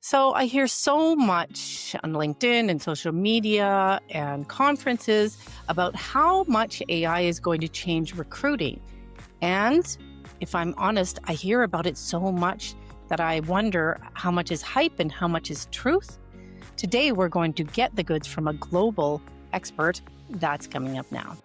So I hear so much on LinkedIn and social media and conferences about how much AI is going to change recruiting. And if I'm honest, I hear about it so much that I wonder how much is hype and how much is truth. Today, we're going to get the goods from a global expert. That's coming up now.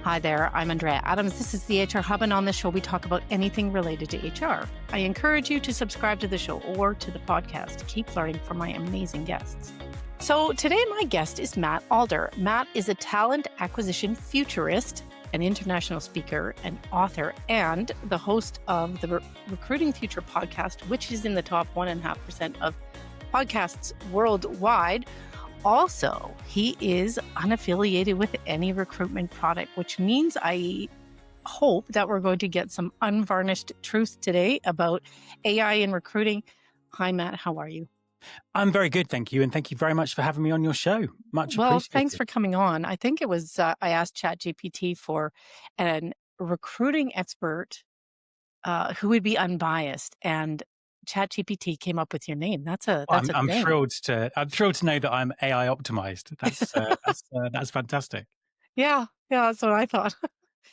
Hi there, I'm Andrea Adams. This is the HR Hub, and on this show, we talk about anything related to HR. I encourage you to subscribe to the show or to the podcast. Keep learning from my amazing guests. So today, my guest is Matt Alder. Matt is a talent acquisition futurist, an international speaker, an author, and the host of the Recruiting Future podcast, which is in the top 1.5% of podcasts worldwide. Also, he is unaffiliated with any recruitment product, which means I hope that we're going to get some unvarnished truth today about AI in recruiting. Hi, Matt. How are you? I'm very good, thank you. And thank you very much for having me on your show. Much appreciated. Well, thanks for coming on. I think it was, I asked ChatGPT for a recruiting expert who would be unbiased, and ChatGPT came up with your name. That's a I'm thing. thrilled to know that I'm AI optimized. That's fantastic. Yeah, that's what I thought.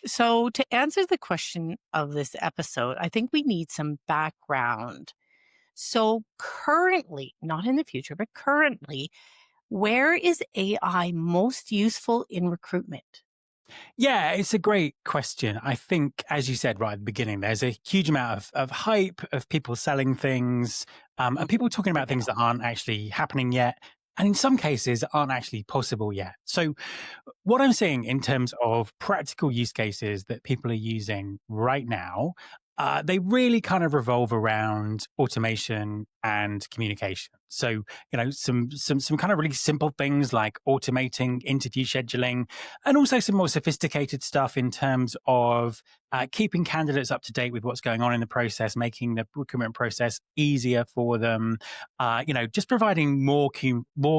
So to answer the question of this episode, I think we need some background. So currently, not in the future, but currently, where is AI most useful in recruitment? Yeah, it's a great question. I think, as you said right at the beginning, there's a huge amount of hype, of people selling things, and people talking about things that aren't actually happening yet, and in some cases aren't actually possible yet. So what I'm seeing in terms of practical use cases that people are using right now, they really kind of revolve around automation and communication. So, some kind of really simple things like automating interview scheduling, and also some more sophisticated stuff in terms of keeping candidates up to date with what's going on in the process, making the recruitment process easier for them. Just providing more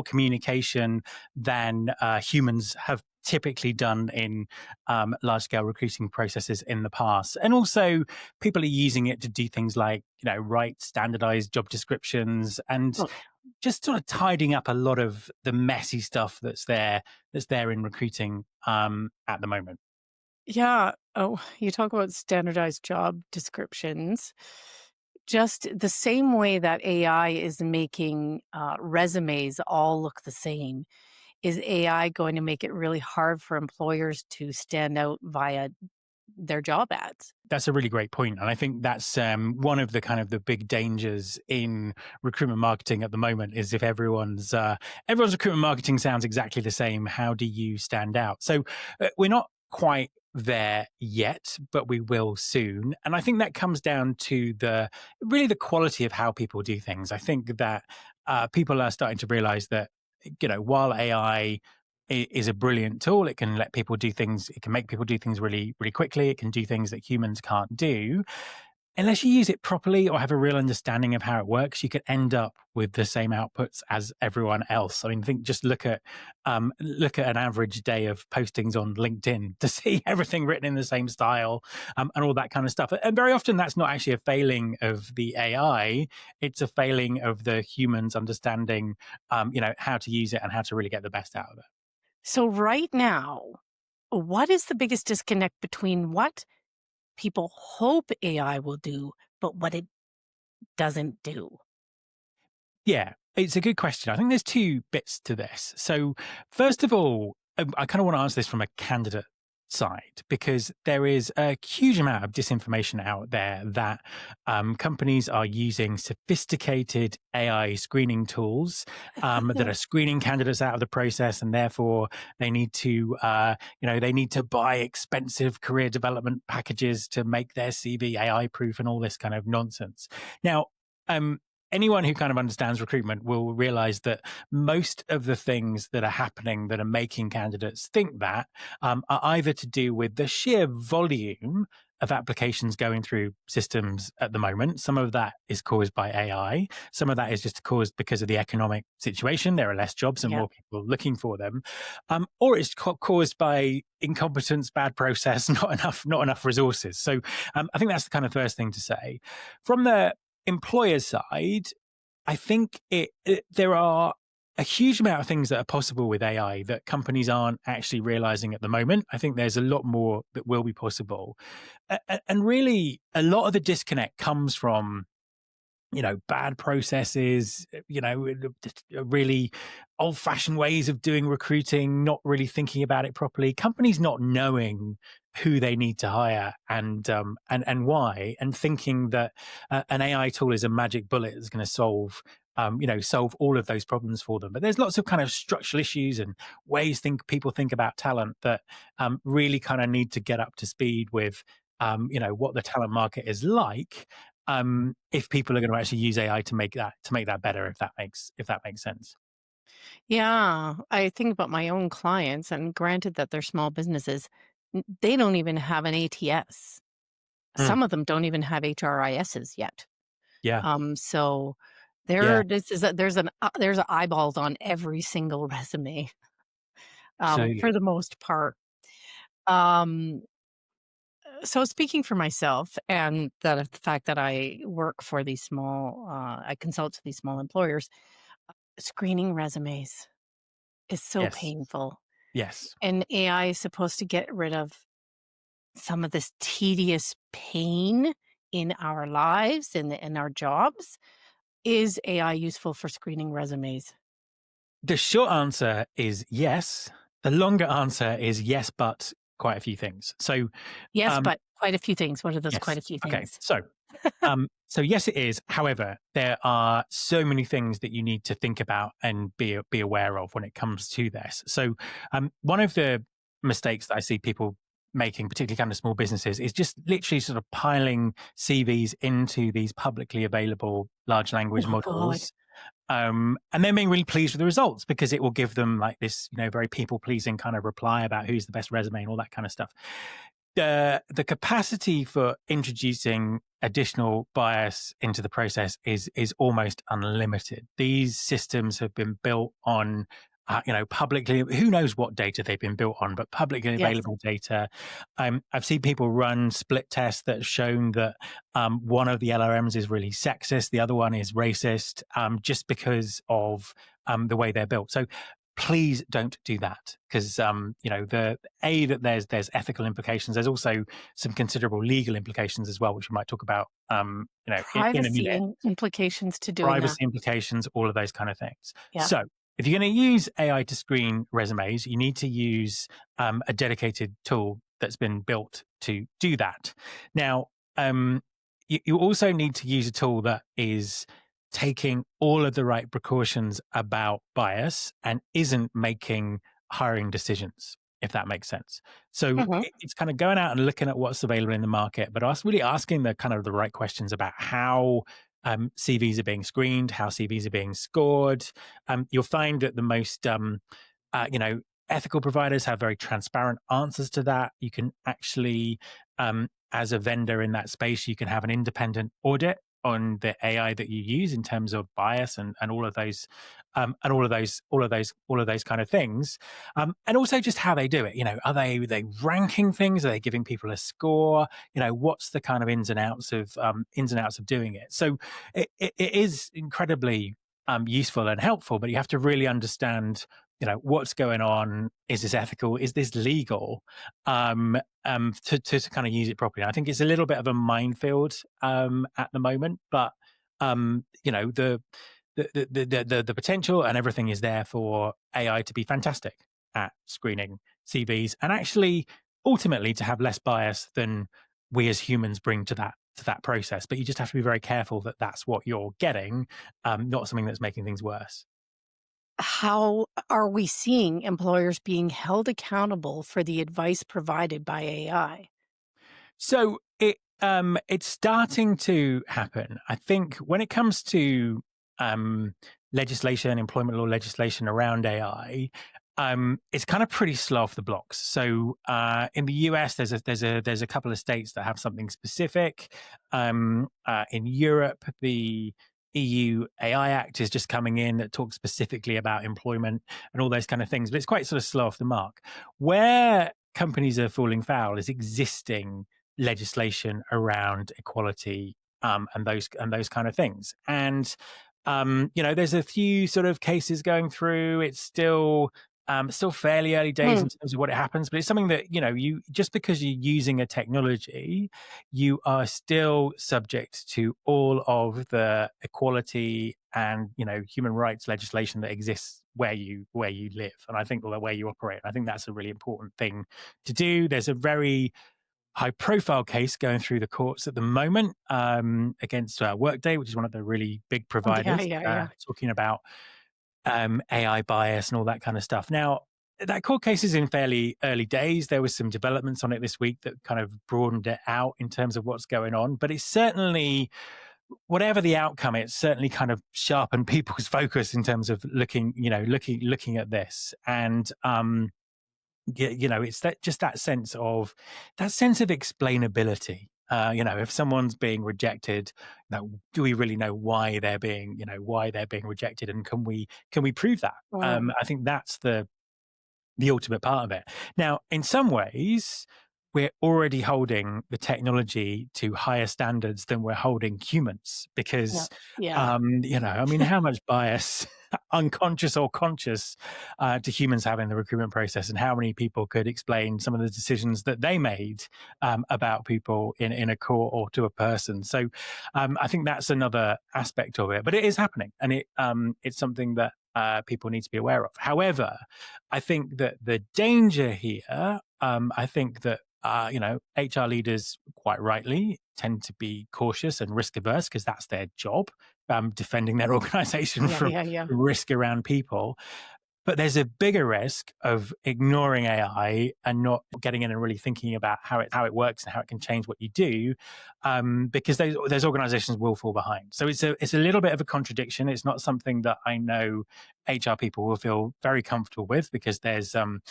communication than humans have typically done in large-scale recruiting processes in the past. And also people are using it to do things like, write standardized job descriptions and just sort of tidying up a lot of the messy stuff that's there in recruiting at the moment. Yeah. Oh, you talk about standardized job descriptions. Just the same way that AI is making resumes all look the same, is AI going to make it really hard for employers to stand out via their job ads? That's a really great point. And I think that's one of the kind of the big dangers in recruitment marketing at the moment is if everyone's recruitment marketing sounds exactly the same, how do you stand out? So we're not quite there yet, but we will soon. And I think that comes down to the quality of how people do things. I think that people are starting to realize that, while AI is a brilliant tool, it can let people do things, it can make people do things really, really quickly. It can do things that humans can't do. Unless you use it properly or have a real understanding of how it works, you could end up with the same outputs as everyone else. I mean, look at an average day of postings on LinkedIn to see everything written in the same style and all that kind of stuff. And very often that's not actually a failing of the AI; it's a failing of the humans understanding, how to use it and how to really get the best out of it. So right now, what is the biggest disconnect between what people hope AI will do, but what it doesn't do? Yeah, it's a good question. I think there's two bits to this. So, first of all, I kind of want to answer this from a candidate side because there is a huge amount of disinformation out there that companies are using sophisticated AI screening tools that are screening candidates out of the process, and therefore they need to, buy expensive career development packages to make their CV AI proof and all this kind of nonsense. Now, anyone who kind of understands recruitment will realize that most of the things that are happening that are making candidates think that are either to do with the sheer volume of applications going through systems at the moment. Some of that is caused by AI. Some of that is just caused because of the economic situation. There are less jobs and Yeah. more people looking for them. Or it's caused by incompetence, bad process, not enough resources. So I think that's the kind of first thing to say. From the employer side, I think there are a huge amount of things that are possible with AI that companies aren't actually realizing at the moment. I think there's a lot more that will be possible. And really, a lot of the disconnect comes from bad processes, really old fashioned ways of doing recruiting, not really thinking about it properly, companies not knowing who they need to hire and why, and thinking that an AI tool is a magic bullet that's going to solve all of those problems for them. But there's lots of kind of structural issues and ways people think about talent that really kind of need to get up to speed with what the talent market is like, if people are going to actually use AI to make that better, if that makes sense. Yeah, I think about my own clients, and granted that they're small businesses, they don't even have an ATS. Mm, Some of them don't even have HRISs yet. yeah, So yeah, there's eyeballs on every single resume, absolutely. for the most part. Um, so speaking for myself, and the fact that I work for these I consult to these small employers, screening resumes is so Yes, painful. yes. And AI is supposed to get rid of some of this tedious pain in our lives and in our jobs. Is AI useful for screening resumes? The short answer is yes. The longer answer is yes, but quite a few things. So, Yes, um, but quite a few things. What are those quite yes. a few Okay. things? So yes, it is. However, there are so many things that you need to think about and be aware of when it comes to this. So, one of the mistakes that I see people making, particularly kind of small businesses, is just literally sort of piling CVs into these publicly available large language Oh God. models, and then being really pleased with the results because it will give them like this, very people pleasing kind of reply about who's the best resume and all that kind of stuff. The capacity for introducing additional bias into the process is almost unlimited. These systems have been built on publicly, who knows what data they've been built on, but publicly Yes. available data. I've seen people run split tests that have shown that one of the LLMs is really sexist, the other one is racist, just because of the way they're built. So please don't do that, because that there's ethical implications. There's also some considerable legal implications as well, which we might talk about in a Privacy minute. implications to doing that. Privacy implications, all of those kind of things. Yeah. So if you're going to use AI to screen resumes, you need to use a dedicated tool that's been built to do that. Now, you also need to use a tool that is taking all of the right precautions about bias and isn't making hiring decisions, if that makes sense. So Mhm. it's kind of going out and looking at what's available in the market, but also really asking the kind of the right questions about how CVs are being screened, how CVs are being scored. You'll find that the most ethical providers have very transparent answers to that. You can actually, as a vendor in that space, you can have an independent audit on the AI that you use in terms of bias and all of those, all of those kind of things, and also just how they do it. Are they ranking things? Are they giving people a score? What's the kind of ins and outs of doing it? So it is incredibly useful and helpful, but you have to really understand what's going on. Is this ethical? Is this legal? To kind of use it properly. I think it's a little bit of a minefield at the moment, but the potential and everything is there for AI to be fantastic at screening CVs and actually ultimately to have less bias than we as humans bring to that process. But you just have to be very careful that that's what you're getting, not something that's making things worse. How are we seeing employers being held accountable for the advice provided by AI? So It's starting to happen. I think when it comes to legislation, employment law legislation around AI, it's kind of pretty slow off the blocks. So in the US, there's a couple of states that have something specific. In Europe, the EU AI Act is just coming in that talks specifically about employment and all those kind of things, but it's quite sort of slow off the mark. Where companies are falling foul is existing legislation around equality and those kind of things. And there's a few sort of cases going through. It's still fairly early days in terms of what it happens, but it's something that you just because you're using a technology, you are still subject to all of the equality and human rights legislation that exists where you live, and I think the way you operate. I think that's a really important thing to do. There's a very high-profile case going through the courts at the moment against Workday, which is one of the really big providers, talking about AI bias and all that kind of stuff. Now, that court case is in fairly early days. There was some developments on it this week that kind of broadened it out in terms of what's going on. But it's certainly, whatever the outcome, it's certainly kind of sharpened people's focus in terms of looking at this. And it's that sense of explainability. If someone's being rejected, do we really know why they're being rejected, and can we prove that? I think that's the ultimate part of it. Now, in some ways, we're already holding the technology to higher standards than we're holding humans, because, how much bias, unconscious or conscious, do humans have in the recruitment process, and how many people could explain some of the decisions that they made about people in a court or to a person? So I think that's another aspect of it, but it is happening, and it's something that people need to be aware of. However, I think that the danger here, I think that HR leaders, quite rightly, tend to be cautious and risk averse because that's their job, defending their organization from risk around people. But there's a bigger risk of ignoring AI and not getting in and really thinking about how it works and how it can change what you do, because those organizations will fall behind. So it's a little bit of a contradiction. It's not something that I know HR people will feel very comfortable with, because there's an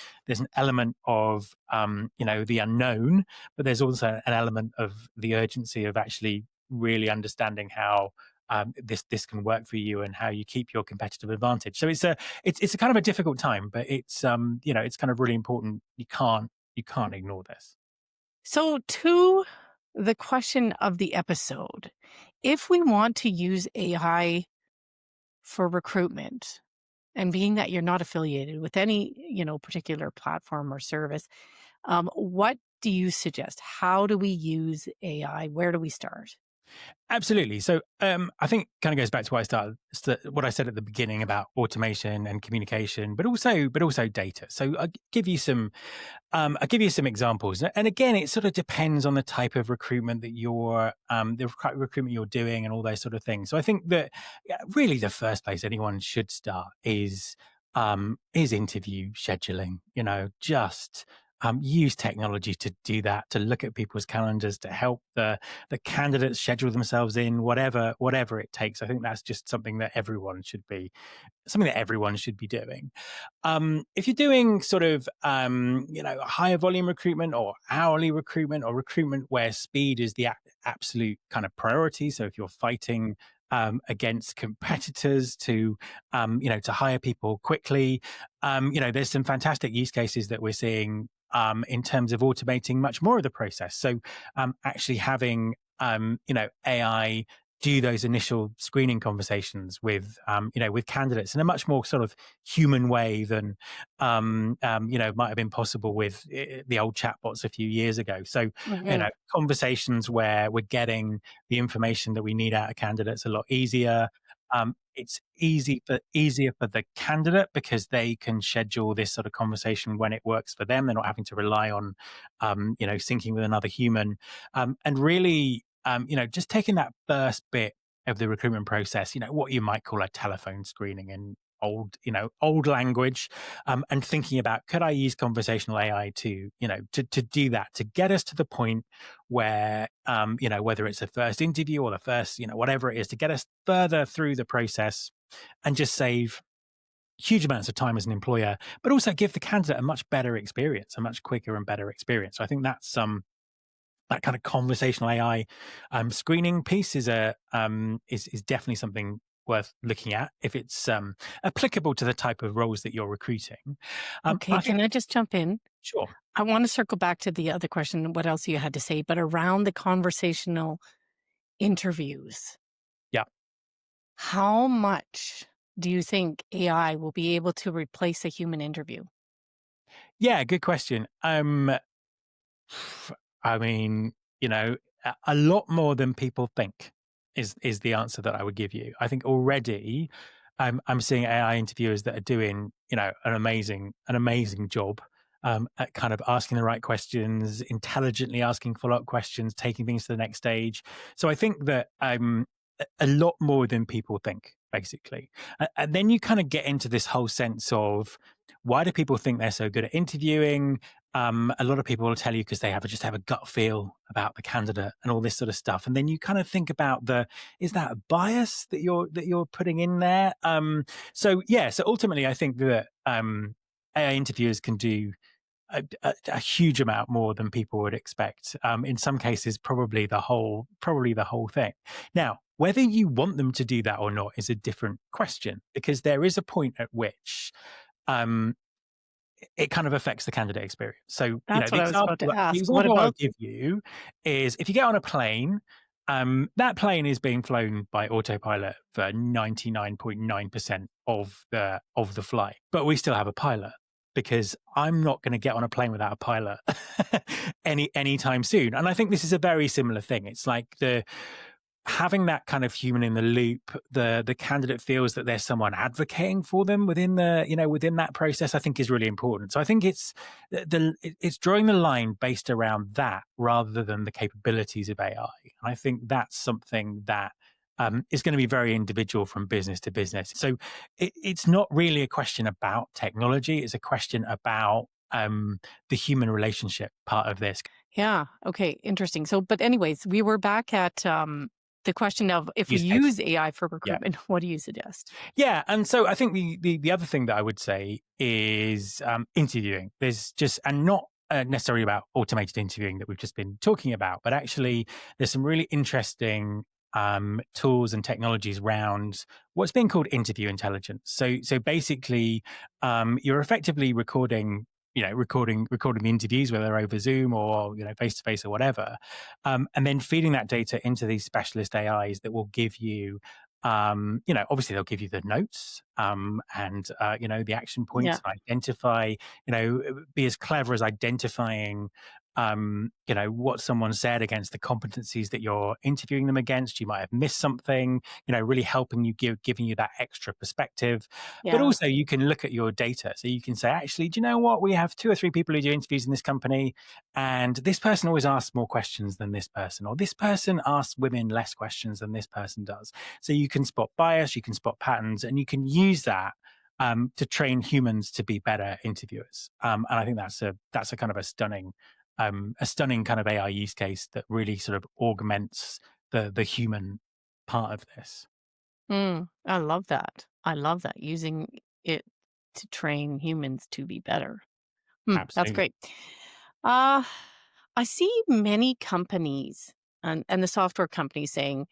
element of the unknown, but there's also an element of the urgency of actually really understanding how this can work for you and how you keep your competitive advantage. So it's a kind of a difficult time, but it's it's kind of really important. You can't ignore this. So to the question of the episode, if we want to use AI for recruitment, and being that you're not affiliated with any particular platform or service, what do you suggest? How do we use AI? Where do we start? Absolutely. So I think kind of goes back to what I said at the beginning about automation and communication, but also data. So I'll give you some examples. And again, it sort of depends on the type of recruitment that recruitment you're doing and all those sort of things. So I think that really the first place anyone should start is interview scheduling. Just use technology to do that, to look at people's calendars, to help the candidates schedule themselves in, whatever it takes. I think that's just something that everyone should be doing. If you're doing sort of higher volume recruitment or hourly recruitment, or recruitment where speed is the absolute kind of priority, so if you're fighting against competitors to hire people quickly, there's some fantastic use cases that we're seeing in terms of automating much more of the process. So actually having AI do those initial screening conversations with candidates in a much more sort of human way than might have been possible with the old chatbots a few years ago. So conversations where we're getting the information that we need out of candidates a lot easier. It's easier for the candidate because they can schedule this sort of conversation when it works for them. They're not having to rely on syncing with another human, and really just taking that first bit of the recruitment process, what you might call a telephone screening old language, and thinking about, could I use conversational AI to, to do that, to get us to the point where, whether it's a first interview or the first, whatever it is, to get us further through the process and just save huge amounts of time as an employer, but also give the candidate a much better experience, a much quicker and better experience. So I think that's that kind of conversational AI screening piece is is definitely something worth looking at if it's applicable to the type of roles that you're recruiting. Okay, I think can I just jump in? sure, I want to circle back to the other question, what else you had to say, but around the conversational interviews, yeah, how much do you think AI will be able to replace a human interview? yeah, good question. I mean, a lot more than people think is the answer that I would give you. I think already I'm seeing AI interviewers that are doing, an amazing job at kind of asking the right questions, intelligently asking follow-up questions, taking things to the next stage. So I think that a lot more than people think, basically. And then you kind of get into this whole sense of, why do people think they're so good at interviewing? A lot of people will tell you because they just have a gut feel about the candidate and all this sort of stuff. And then you kind of think about is that a bias that you're putting in there? So ultimately, I think that AI interviewers can do a huge amount more than people would expect. In some cases, probably the whole thing. Now, whether you want them to do that or not is a different question, because there is a point at which um, it kind of affects the candidate experience. So, That's the what I was about to ask. What example I about would give you is, if you get on a plane, that plane is being flown by autopilot for 99.9% of the flight, but we still have a pilot, because I'm not going to get on a plane without a pilot anytime soon. And I think this is a very similar thing. It's like having that kind of human in the loop, the candidate feels that there's someone advocating for them within within that process, I think is really important. So I think it's drawing the line based around that rather than the capabilities of AI. And I think that's something that is going to be very individual from business to business. So it's not really a question about technology. It's a question about the human relationship part of this. Yeah. Okay. Interesting. So, but anyways, we were back at the question of, if we Use case. use AI for Yeah. recruitment, what do you suggest? Yeah, and so I think the other thing that I would say is interviewing. There's just, and not necessarily about automated interviewing that we've just been talking about, but actually there's some really interesting tools and technologies around what's being called interview intelligence. So basically, you're effectively recording the interviews, whether they're over Zoom or face to face or whatever, and then feeding that data into these specialist AIs that will give you, obviously they'll give you the notes and the action points, Yeah. and identify, be as clever as identifying what someone said against the competencies that you're interviewing them against. You might have missed something, really helping you, giving you that extra perspective. But Yeah. also you can look at your data. So you can say, actually, do you know what? We have 2 or 3 people who do interviews in this company, and this person always asks more questions than this person, or this person asks women less questions than this person does. So you can spot bias, you can spot patterns, and you can use that to train humans to be better interviewers. And I think that's a kind of a stunning kind of AI use case that really sort of augments the human part of this. I love that. I love that. Using it to train humans to be better. That's Absolutely. great. Uh, I see many companies and the software companies saying,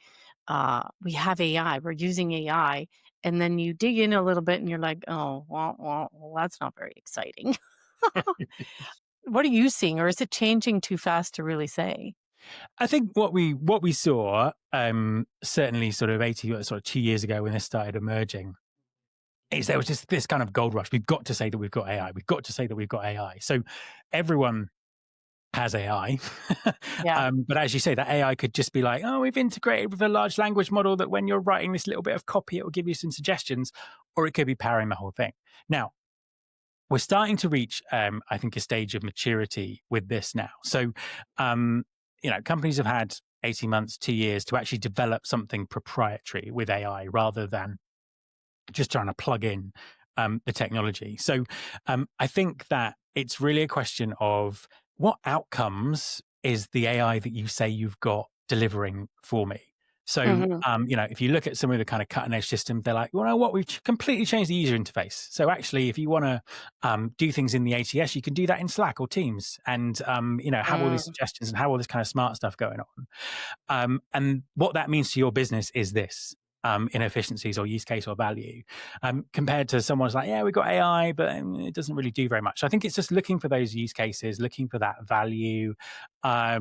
we have AI, we're using AI. And then you dig in a little bit and you're like, oh, well, that's not very exciting. What are you seeing? Or is it changing too fast to really say? I think what we saw, certainly sort of 2 years ago when this started emerging, is there was just this kind of gold rush. We've got to say that we've got AI. We've got to say that we've got AI. So everyone has AI. Yeah. But as you say, that AI could just be like, oh, we've integrated with a large language model that when you're writing this little bit of copy, it will give you some suggestions, or it could be powering the whole thing. Now, we're starting to reach, I think, a stage of maturity with this now. So, companies have had 18 months, 2 years to actually develop something proprietary with AI rather than just trying to plug in the technology. So I think that it's really a question of what outcomes is the AI that you say you've got delivering for me. So, Hmm. if you look at some of the kind of cutting edge systems, they're like, well, know what, we've completely changed the user interface. So actually, if you want to do things in the ATS, you can do that in Slack or Teams and, have all these Mm, suggestions and have all this kind of smart stuff going on. And what that means to your business is this. Inefficiencies or use case or value, compared to someone's like, yeah, we've got AI, but it doesn't really do very much. So I think it's just looking for those use cases, looking for that value. I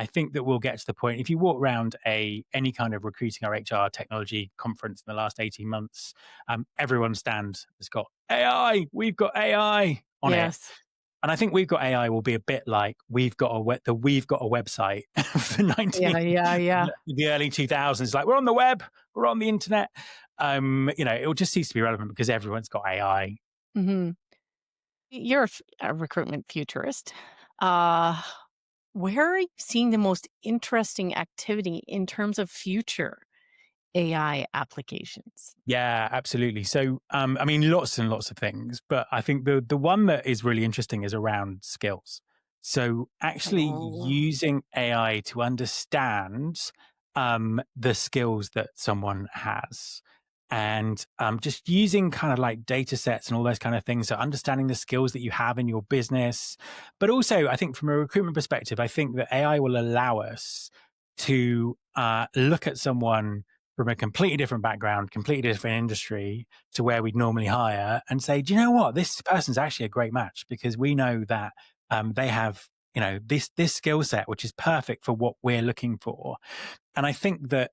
think that we'll get to the point, if you walk around any kind of recruiting or HR technology conference in the last 18 months, everyone's stand has got AI, we've got AI on it. yes. And I think we've got AI will be a bit like we've got we've got a website for Yeah, yeah, yeah. the early 2000s. Like we're on the web, we're on the internet. It will just cease to be relevant because everyone's got AI. Hmm. You're a recruitment futurist. Uh, where are you seeing the most interesting activity in terms of future AI applications? Yeah, absolutely. So, I mean, lots and lots of things, but I think the one that is really interesting is around skills. So, actually Oh. using AI to understand the skills that someone has, and just using kind of like data sets and all those kind of things. So, understanding the skills that you have in your business, but also, I think from a recruitment perspective, I think that AI will allow us to look at someone from a completely different background, completely different industry to where we'd normally hire and say, do you know what? This person's actually a great match because we know that they have, this skill set, which is perfect for what we're looking for. And I think that,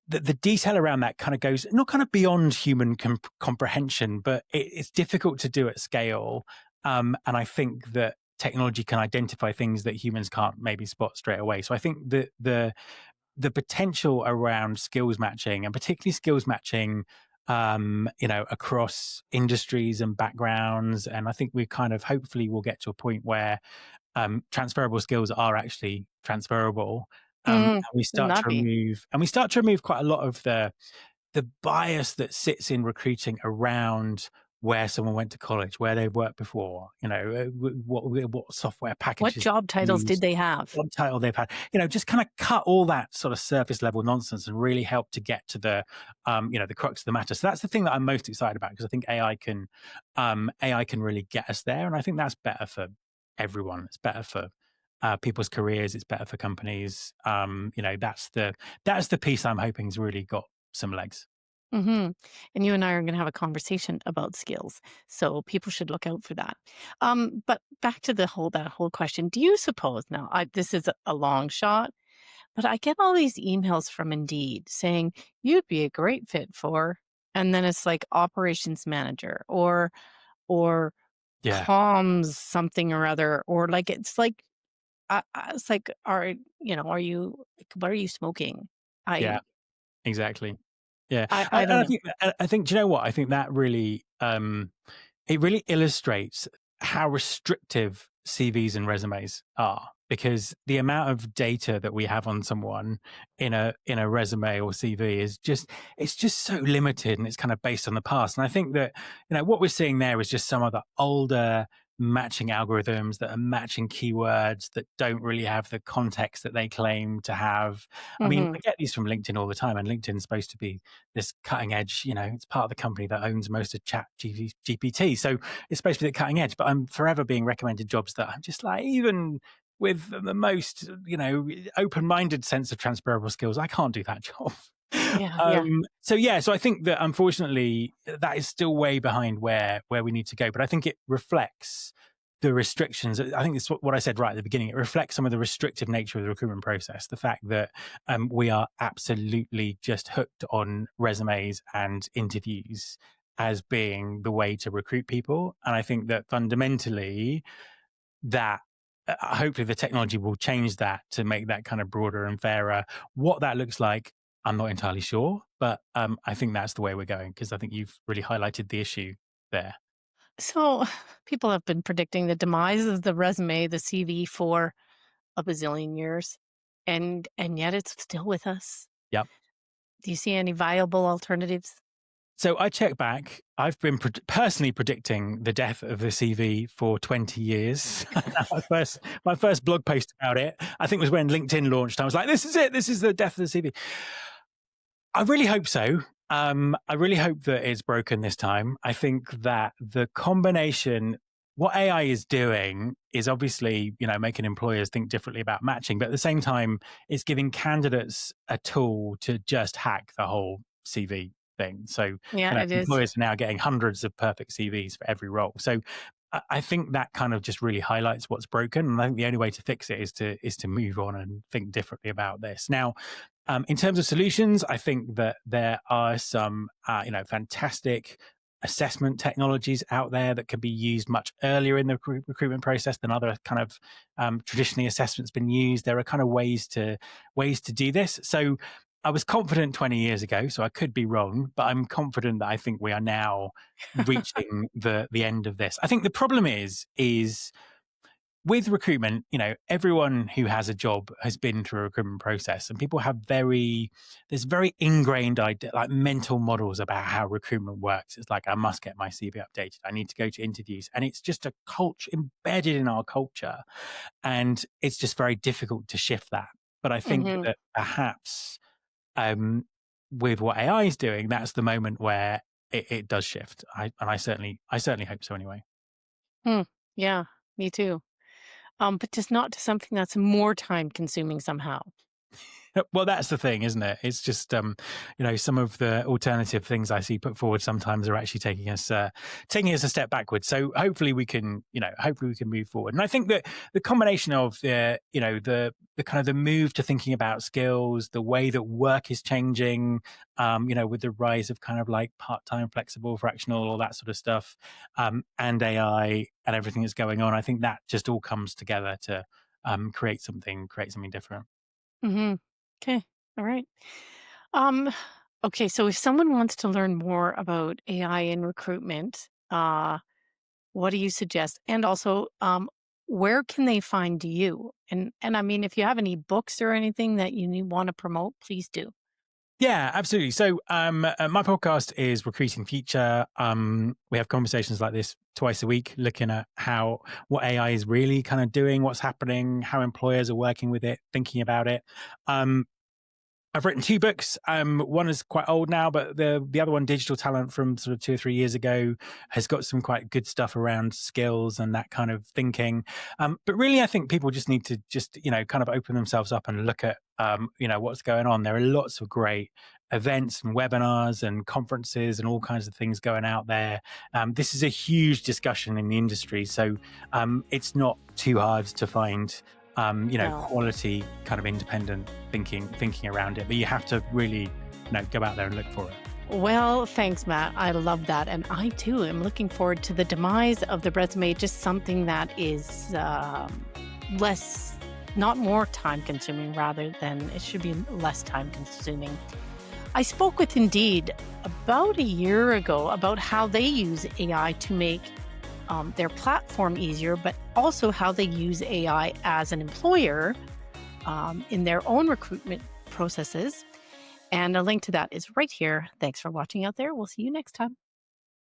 the detail around that kind of goes not kind of beyond human comprehension, but it's difficult to do at scale. And I think that technology can identify things that humans can't maybe spot straight away. So I think that the potential around skills matching, and particularly skills matching across industries and backgrounds, and I think we kind of hopefully will get to a point where transferable skills are actually transferable. Mm, And we wouldn't start that to be? remove quite a lot of the bias that sits in recruiting around where someone went to college, where they've worked before, what software What packages job titles did use, they have? what title they've had, just kind of cut all that sort of surface level nonsense and really help to get to the crux of the matter. So that's the thing that I'm most excited about, because I think AI can really get us there. And I think that's better for everyone. It's better for people's careers. It's better for companies. That's the piece I'm hoping's really got some legs. Hmm. And you and I are going to have a conversation about skills, so people should look out for that. But back to that whole question: do you suppose now? This is a long shot, but I get all these emails from Indeed saying you'd be a great fit for, and then it's like operations manager or Yeah, comms something or other, or like it's like are you like, what are you smoking? yeah, I exactly. Yeah, I don't know. I think. Do you know what? I think that really it really illustrates how restrictive CVs and resumes are, because the amount of data that we have on someone in a resume or CV is just it's just so limited, and it's kind of based on the past. And I think that what we're seeing there is just some of the older matching algorithms that are matching keywords that don't really have the context that they claim to have. I mean, Hmm. I get these from LinkedIn all the time, and LinkedIn's supposed to be this cutting edge, it's part of the company that owns most of ChatGPT. So it's supposed to be the cutting edge, but I'm forever being recommended jobs that I'm just like, even with the most, open-minded sense of transferable skills, I can't do that job. Yeah, yeah. So I think that unfortunately that is still way behind where we need to go. But I think it reflects the restrictions. I think it's what I said right at the beginning. It reflects some of the restrictive nature of the recruitment process. The fact that we are absolutely just hooked on resumes and interviews as being the way to recruit people. And I think that fundamentally that hopefully the technology will change that to make that kind of broader and fairer. What that looks like, I'm not entirely sure, but I think that's the way we're going, because I think you've really highlighted the issue there. So people have been predicting the demise of the resume, the CV for a bazillion years, and yet it's still with us. Yep. Do you see any viable alternatives? So I check back. I've been personally predicting the death of the CV for 20 years. my first blog post about it, I think, was when LinkedIn launched. I was like, this is it. This is the death of the CV. I really hope so. I really hope that it's broken this time. I think that the combination, what AI is doing is obviously, making employers think differently about matching, but at the same time, it's giving candidates a tool to just hack the whole CV thing. So Yeah, it is. employers are now getting hundreds of perfect CVs for every role. So I think that kind of just really highlights what's broken. And I think the only way to fix it is to move on and think differently about this. Now, in terms of solutions, I think that there are some, fantastic assessment technologies out there that can be used much earlier in the recruitment process than other kind of traditionally assessments been used. There are kind of ways to do this. So I was confident 20 years ago, so I could be wrong, but I'm confident that I think we are now reaching the end of this. I think the problem is with recruitment, everyone who has a job has been through a recruitment process, and people have there's very ingrained idea, like mental models about how recruitment works. It's like, I must get my CV updated. I need to go to interviews. And it's just a culture embedded in our culture. And it's just very difficult to shift that. But I think that perhaps with what AI is doing, that's the moment where it does shift. I certainly hope so anyway. Yeah, me too. But just not to something that's more time consuming somehow. Well, that's the thing, isn't it? It's just, some of the alternative things I see put forward sometimes are actually taking us a step backwards. So hopefully we can move forward. And I think that the combination of the kind of the move to thinking about skills, the way that work is changing, with the rise of kind of like part-time, flexible, fractional, all that sort of stuff, and AI and everything that's going on, I think that just all comes together to create something different. Mm-hmm. Okay. All right. Um, okay. So if someone wants to learn more about AI in recruitment, what do you suggest? And also, where can they find you? And I mean, if you have any books or anything that you want to promote, please do. Yeah, absolutely. So my podcast is Recruiting Future. We have conversations like this twice a week, looking at what AI is really kind of doing, what's happening, how employers are working with it, thinking about it. I've written 2 books. One is quite old now, but the other one, Digital Talent, from sort of 2 or 3 years ago, has got some quite good stuff around skills and that kind of thinking. But really, I think people just need to kind of open themselves up and look at what's going on. There are lots of great events and webinars and conferences and all kinds of things going out there. This is a huge discussion in the industry, so it's not too hard to find No. quality kind of independent thinking around it, but you have to really go out there and look for it. Well, thanks, Matt. I love that. And I too am looking forward to the demise of the resume, just something that is not more time consuming, rather than it should be less time consuming. I spoke with Indeed about a year ago about how they use AI to make their platform easier, but also how they use AI as an employer in their own recruitment processes. And a link to that is right here. Thanks for watching out there. We'll see you next time.